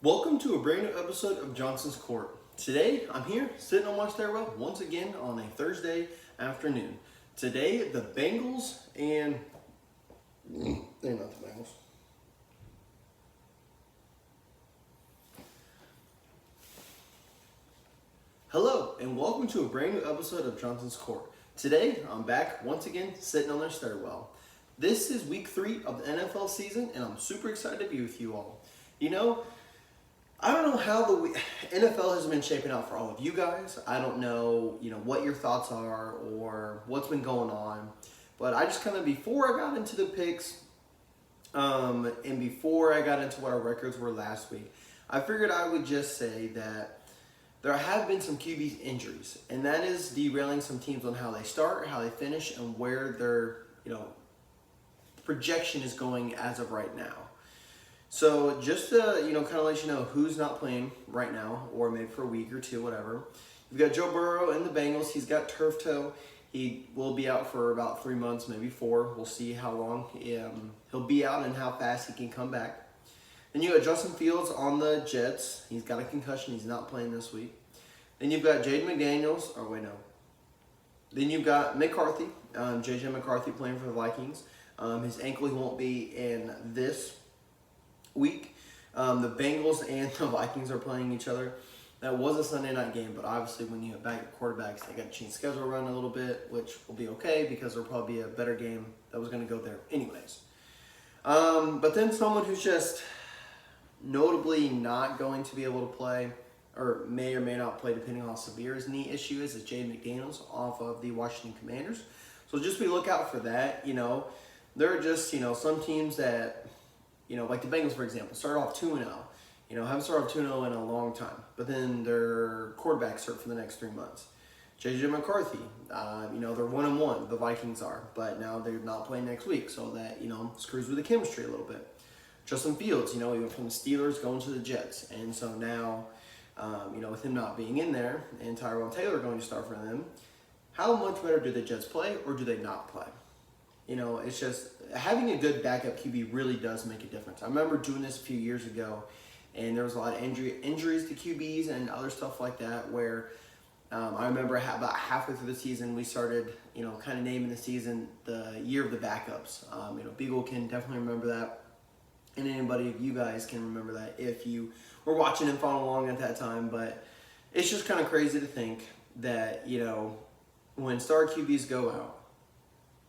Welcome to a brand new episode of Johnson's Court. Today, I'm here sitting on my stairwell once again on a Thursday afternoon. Today, the Bengals and they're not the Bengals. Hello, and welcome to a brand new episode of Johnson's Court. Today, I'm back once again sitting on their stairwell. This is week 3 of the NFL season, and I'm super excited to be with you all. I don't know how the NFL has been shaping out for all of you guys. I don't know, what your thoughts are or what's been going on. But I just before I got into the picks, and before I got into what our records were last week, I figured I would just say that there have been some QB injuries, and that is derailing some teams on how they start, how they finish, and where their, projection is going as of right now. So just to, let you know who's not playing right now, or maybe for a week or two, whatever. You've got Joe Burrow and the Bengals. He's got turf toe. He will be out for about 3 months, maybe 4. We'll see how long he'll be out and how fast he can come back. Then you got Justin Fields on the Jets. He's got a concussion. He's not playing this week. Then you've got Jaden McDaniels. Oh, wait, no. Then you've got McCarthy, J.J. McCarthy playing for the Vikings. His ankle, he won't be in this week. The Bengals and the Vikings are playing each other. That was a Sunday night game, but obviously when you have backup quarterbacks, they got to change schedule around a little bit, which will be okay because there'll probably be a better game that was going to go there anyways. But then someone who's just notably not going to be able to play, or may not play depending on how severe his knee issue is Jaden McDaniels off of the Washington Commanders. So just be lookout for that. There are just, some teams that, like the Bengals, for example, started off 2-0. Haven't started off 2-0 in a long time. But then their quarterback's hurt for the next 3 months. J.J. McCarthy, they're 1-1, the Vikings are. But now they're not playing next week, so that, screws with the chemistry a little bit. Justin Fields, he went from the Steelers going to the Jets. And so now, with him not being in there and Tyrell Taylor going to start for them, how much better do the Jets play or do they not play? It's just having a good backup QB really does make a difference. I remember doing this a few years ago, and there was a lot of injuries to QBs and other stuff like that where I remember about halfway through the season, we started, kind of naming the season the year of the backups. Beagle can definitely remember that, and anybody of you guys can remember that if you were watching and following along at that time. But it's just kind of crazy to think that, when star QBs go out,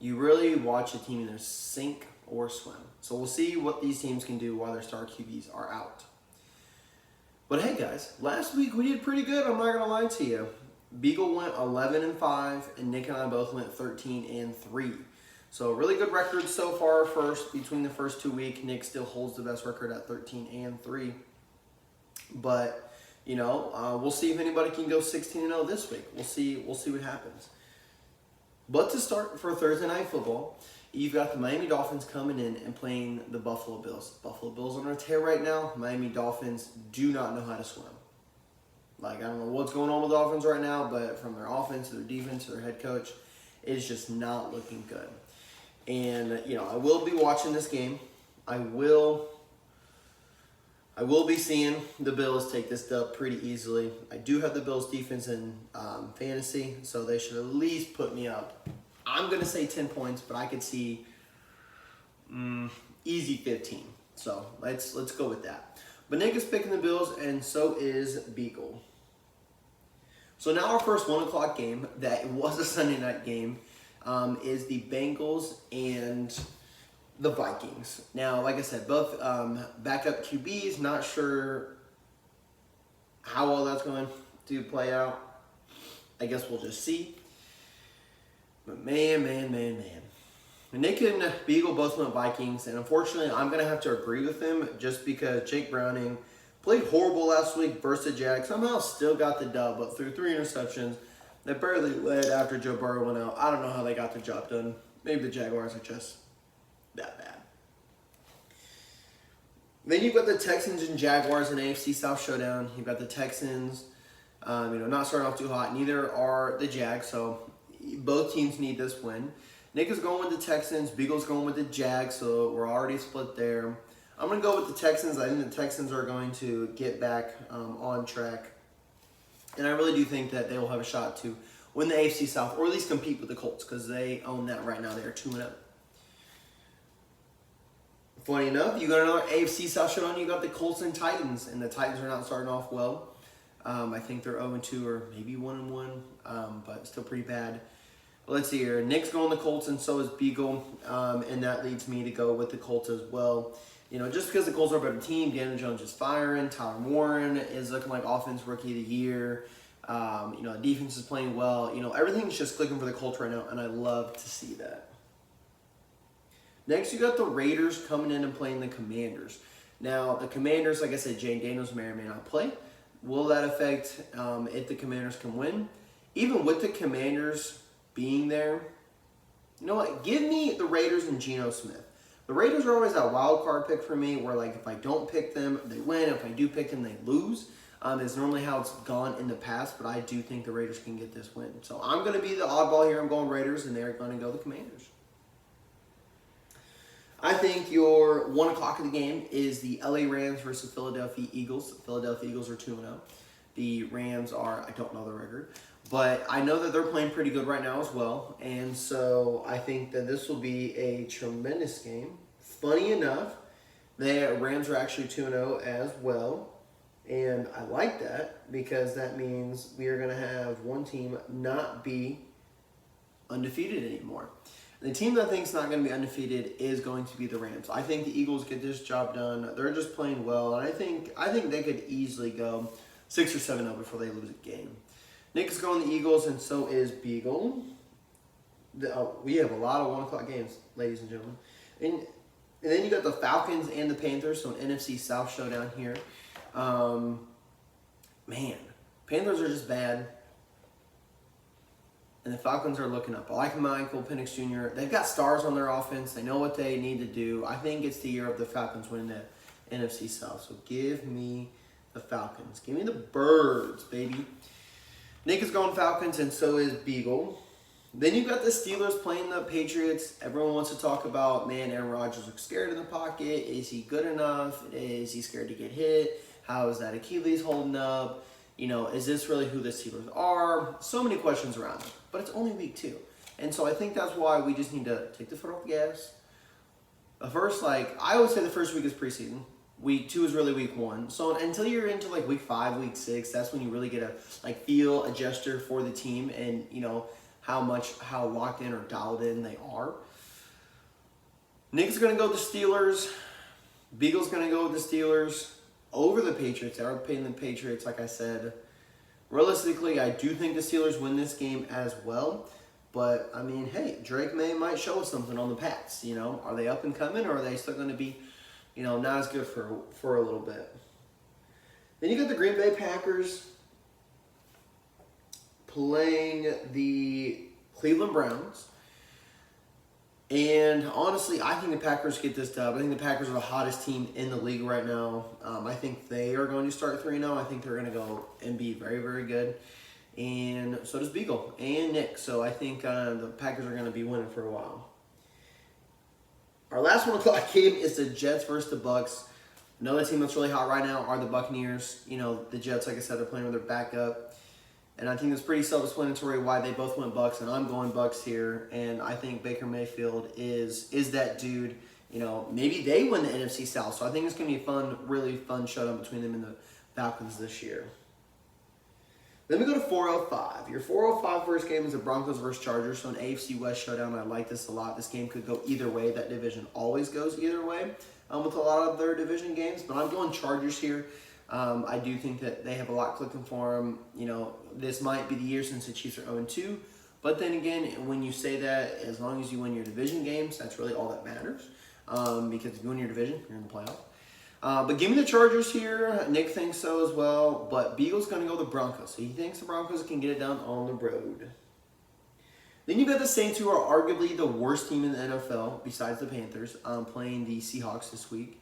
you really watch a team either sink or swim. So we'll see what these teams can do while their star QBs are out. But hey guys, last week we did pretty good, I'm not going to lie to you. Beagle went 11-5, and Nick and I both went 13-3. So really good record so far between the first 2 weeks. Nick still holds the best record at 13-3. But, we'll see if anybody can go 16-0 this week. We'll see what happens. But to start for Thursday Night Football, you've got the Miami Dolphins coming in and playing the Buffalo Bills. Buffalo Bills on a tear right now. Miami Dolphins do not know how to swim. I don't know what's going on with the Dolphins right now, but from their offense to their defense to their head coach, it's just not looking good. And, I will be watching this game. I will be seeing the Bills take this dub pretty easily. I do have the Bills defense in fantasy, so they should at least put me up. I'm going to say 10 points, but I could see easy 15. So let's go with that. But Nick is picking the Bills, and so is Beagle. So now our first 1 o'clock game, that was a Sunday night game, is the Bengals and the Vikings. Now, like I said, both backup QBs, not sure how well that's going to play out. I guess we'll just see. But man. Nick and Beagle both went Vikings, and unfortunately, I'm going to have to agree with them just because Jake Browning played horrible last week versus the Jags. Somehow still got the dub, but threw 3 interceptions. They barely led after Joe Burrow went out. I don't know how they got the job done. Maybe the Jaguars are just that bad. Then you've got the Texans and Jaguars in AFC South Showdown. You've got the Texans, not starting off too hot. Neither are the Jags, so both teams need this win. Nick is going with the Texans. Beagle's going with the Jags, so we're already split there. I'm going to go with the Texans. I think the Texans are going to get back on track. And I really do think that they will have a shot to win the AFC South, or at least compete with the Colts, because they own that right now. They are 2-0. Funny enough, you got another AFC South showdown. You got the Colts and Titans, and the Titans are not starting off well. I think they're 0-2 or maybe 1-1, but still pretty bad. But let's see here. Nick's going the Colts, and so is Beagle, and that leads me to go with the Colts as well. You know, just because the Colts are a better team, Daniel Jones is firing, Tyler Warren is looking like offense rookie of the year. You know, the defense is playing well. You know, everything's just clicking for the Colts right now, and I love to see that. Next, you got the Raiders coming in and playing the Commanders. Now, the Commanders, like I said, Jane Daniels may or may not play. Will that affect if the Commanders can win? Even with the Commanders being there, you know what? Give me the Raiders and Geno Smith. The Raiders are always that wild card pick for me where, like, if I don't pick them, they win. If I do pick them, they lose. It's normally how it's gone in the past, but I do think the Raiders can get this win. So I'm going to be the oddball here. I'm going Raiders, and they're going to go the Commanders. I think your 1 o'clock of the game is the LA Rams versus Philadelphia Eagles. The Philadelphia Eagles are 2-0. The Rams are, I don't know the record, but I know that they're playing pretty good right now as well. And so I think that this will be a tremendous game. Funny enough, the Rams are actually 2-0 as well. And I like that because that means we are going to have one team not be undefeated anymore. The team that I think is not going to be undefeated is going to be the Rams. I think the Eagles get this job done. They're just playing well, and I think they could easily go 6 or 7-0 before they lose a game. Nick is going the Eagles, and so is Beagle. We have a lot of 1 o'clock games, ladies and gentlemen. And then you got the Falcons and the Panthers, so an NFC South showdown here. Man, Panthers are just bad. And the Falcons are looking up. I like Michael Penix Jr. They've got stars on their offense. They know what they need to do. I think it's the year of the Falcons winning the NFC South. So give me the Falcons. Give me the Birds, baby. Nick is going Falcons, and so is Beagle. Then you've got the Steelers playing the Patriots. Everyone wants to talk about, man, Aaron Rodgers looks scared in the pocket. Is he good enough? Is he scared to get hit? How is that Achilles holding up? You know, is this really who the Steelers are? So many questions around it. But it's only week 2. And so I think that's why we just need to take the foot off the gas. I always say the first week is preseason. Week 2 is really week 1. So until you're into like week 5, week 6, that's when you really get a feel, a gesture for the team and, you know, how locked in or dialed in they are. Nick's going to go with the Steelers. Beagle's going to go with the Steelers over the Patriots. They are playing the Patriots, like I said. Realistically, I do think the Steelers win this game as well. But, I mean, hey, Drake May might show us something on the Pats. You know, are they up and coming, or are they still going to be, you know, not as good for a little bit? Then you got the Green Bay Packers playing the Cleveland Browns. And honestly, I think the Packers get this dub. I think the Packers are the hottest team in the league right now. I think they are going to start 3-0. I think they're going to go and be very, very good. And so does Beagle and Nick. So I think the Packers are going to be winning for a while. Our last 1 o'clock game is the Jets versus the Bucks. Another team that's really hot right now are the Buccaneers. You know, the Jets, like I said, they're playing with their backup. And I think it's pretty self-explanatory why they both went Bucks, and I'm going Bucks here. And I think Baker Mayfield is that dude. You know, maybe they win the NFC South. So I think it's going to be a really fun showdown between them and the Falcons this year. Then we go to 405. Your 405 first game is the Broncos versus Chargers, so an AFC West showdown. I like this a lot. This game could go either way. That division always goes either way with a lot of their division games. But I'm going Chargers here. I do think that they have a lot clicking for them. You know, this might be the year since the Chiefs are 0-2. But then again, when you say that, as long as you win your division games, that's really all that matters. Because if you win your division, you're in the playoff. But give me the Chargers here. Nick thinks so as well. But Beagle's going to go the Broncos. So he thinks the Broncos can get it done on the road. Then you've got the Saints, who are arguably the worst team in the NFL, besides the Panthers, playing the Seahawks this week.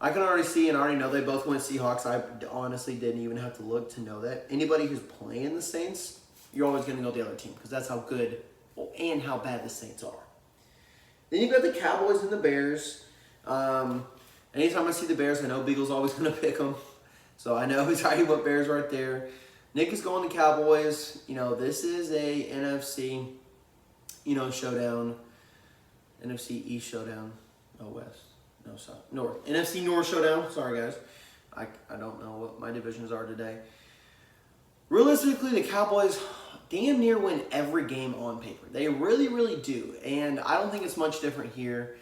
I can already see and already know they both went Seahawks. I honestly didn't even have to look to know that. Anybody who's playing the Saints, you're always going to go the other team because that's how good and how bad the Saints are. Then you've got the Cowboys and the Bears. Anytime I see the Bears, I know Beagle's always going to pick them. So I know he's already went Bears right there. Nick is going to Cowboys. You know, this is a NFC, showdown. NFC East showdown. Oh, West. No, sorry. North. NFC North showdown. Sorry, guys. I don't know what my divisions are today. Realistically, the Cowboys damn near win every game on paper. They really, really do. And I don't think it's much different here.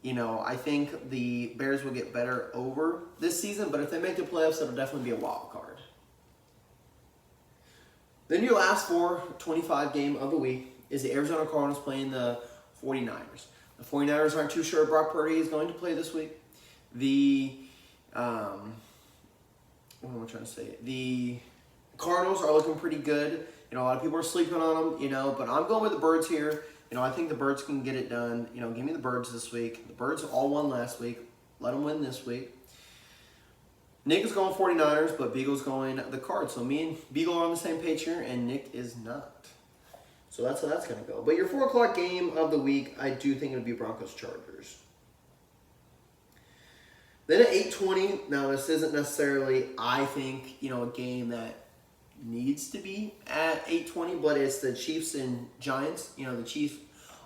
I think the Bears will get better over this season, but if they make the playoffs, it'll definitely be a wild card. Then your last 25 game of the week is the Arizona Cardinals playing the 49ers. The 49ers aren't too sure Brock Purdy is going to play this week. What am I trying to say? The Cardinals are looking pretty good. A lot of people are sleeping on them, but I'm going with the Birds here. I think the Birds can get it done. Give me the Birds this week. The Birds all won last week. Let them win this week. Nick is going 49ers, but Beagle's going the Cards. So me and Beagle are on the same page here, and Nick is not. So that's how that's going to go. But your 4 o'clock game of the week, I do think it would be Broncos-Chargers. Then at 8:20, now this isn't necessarily, I think, a game that needs to be at 8:20, but it's the Chiefs and Giants. The Chiefs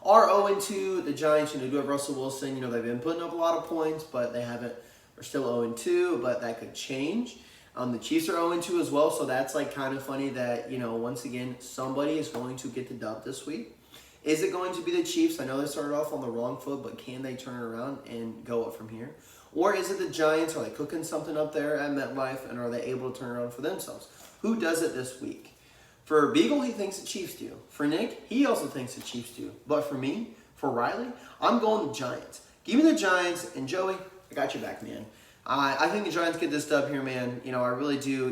are 0-2. The Giants, do have Russell Wilson. They've been putting up a lot of points, but they're still 0-2, but that could change. The Chiefs are 0-2 as well, so that's kind of funny that, once again, somebody is going to get the dub this week. Is it going to be the Chiefs? I know they started off on the wrong foot, but can they turn around and go up from here? Or is it the Giants? Are they cooking something up there at MetLife, and are they able to turn around for themselves? Who does it this week? For Beagle, he thinks the Chiefs do. For Nick, he also thinks the Chiefs do. But for me, for Riley, I'm going the Giants. Give me the Giants, and Joey, I got your back, man. I think the Giants get this dub here, man. I really do.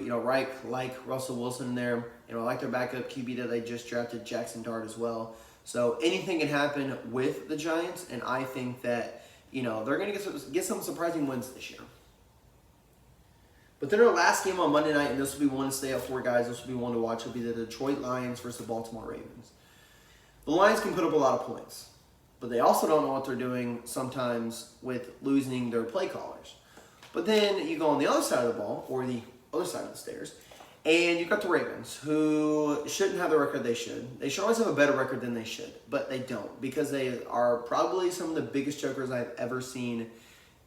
Like Russell Wilson there. I like their backup QB that they just drafted, Jackson Dart, as well. So anything can happen with the Giants, and I think that, they're going to get some surprising wins this year. But then our last game on Monday night, and this will be one to stay up for, guys. This will be one to watch. Will be the Detroit Lions versus the Baltimore Ravens. The Lions can put up a lot of points, but they also don't know what they're doing sometimes with losing their play callers. But then you go on the other side of the ball, or the other side of the stairs, and you've got the Ravens, who shouldn't have the record they should. They should always have a better record than they should, but they don't, because they are probably some of the biggest jokers I've ever seen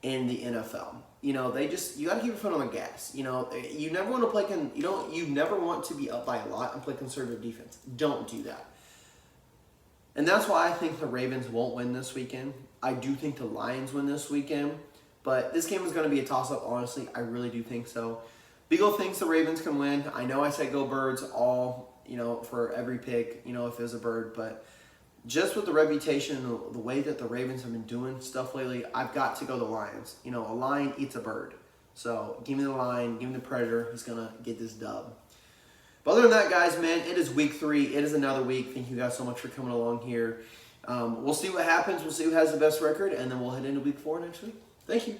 in the NFL. You got to keep your foot on the gas. You never want to play, you never want to be up by a lot and play conservative defense. Don't do that. And that's why I think the Ravens won't win this weekend. I do think the Lions win this weekend, but this game is going to be a toss-up, honestly. I really do think so. Beagle thinks the Ravens can win. I know I said go Birds all, for every pick, if it was a bird, but just with the reputation, the way that the Ravens have been doing stuff lately, I've got to go the Lions. A lion eats a bird. So give me the Lion, give me the Predator. He's going to get this dub. But other than that, guys, man, it is week 3. It is another week. Thank you guys so much for coming along here. We'll see what happens. We'll see who has the best record, and then we'll head into week 4 next week. Thank you.